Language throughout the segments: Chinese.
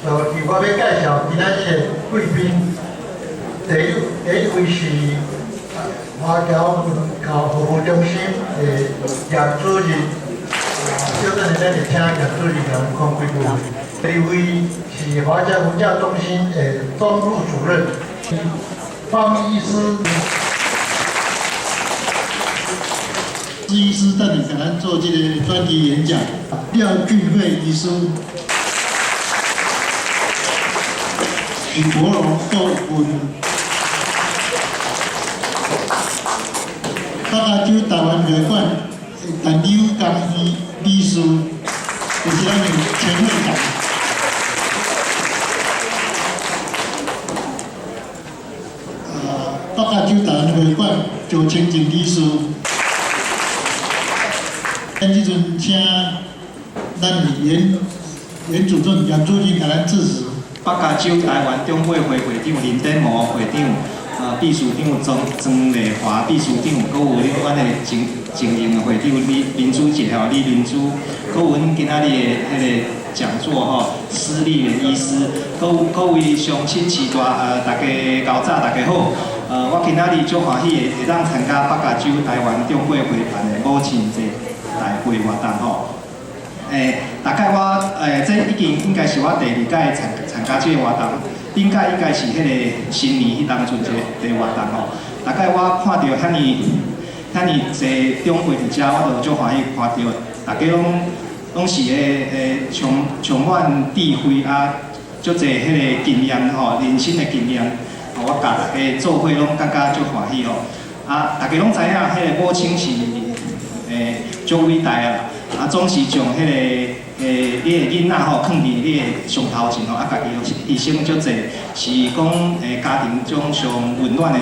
就我要介绍今仔日的贵宾，第一位是华侨文教服务中心的杨主任，小等下咱就请杨主任来讲几句。第二位是华侨文教中心的总务主任方医师。 医师带领给咱做这个专题演讲，廖俊慧医师、许国荣顾问、北加州台湾会馆陈柳刚医师，就是咱的前会长。北加州台湾会馆周清静医师。 咱即阵请咱的原主任杨主任给咱致辞。北加州台湾中会会会长林典模会长，秘书长庄丽华秘书长，阁有阮的经营的会长林珠姐李林珠，阁有阮今仔日的迄个讲座施丽媛医师，各位乡亲市大大家高早大家好。我今仔日足欢喜会当参加北加州台湾中会会办的母亲节。 大会活动大概这已经应该是我第2届参加这个活动，顶届应该是迄个新年迄当阵一个活动大概我看到遐尼济长辈伫遮，我就足欢喜看到，大家拢是充满智慧足济迄个经验人生的经验，我甲大家做伙拢感觉足欢喜大家拢知影迄个母亲是。 足伟大总是将迄你的囡仔放伫你的上头前家己牺牲足济，是讲家庭中上温暖的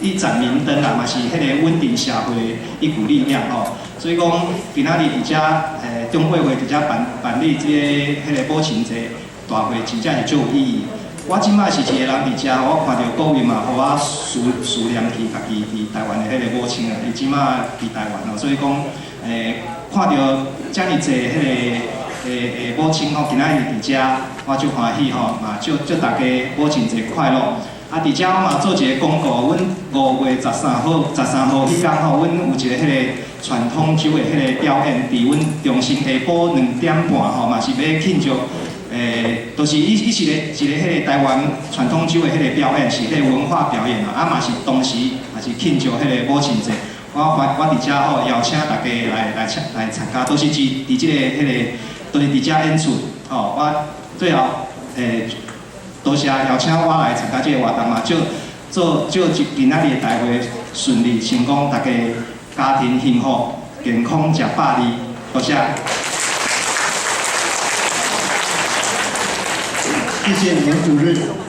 一盏明灯嘛是迄个稳定社会的一股力量所以讲今仔日伫遮中会伫遮办理迄个母亲节大会，真正是足有意义。我即摆是一个人伫遮，我看到各位嘛，互我思念起家己伫台湾的迄个母亲伊即摆伫台湾所以讲。 看到遮尔济迄个母亲今仔日伫遮，我足欢喜嘛祝大家母亲节快乐。伫遮我嘛做一个广告，阮5月13号迄天阮有一个迄个传统酒的迄个表演，伫阮中心下晡2点半嘛是要庆祝就是伊是一个迄个台湾传统酒的迄个表演，是迄个文化表演嘛是同时也是庆祝迄个母亲节。 我伫遮邀请大家来参加，都是伫即个都是伫遮演出我最后多谢邀请我来参加即个活动嘛，祝今仔日的大会顺利成功，大家家庭幸福，健康食百里，多谢。谢谢杨主任。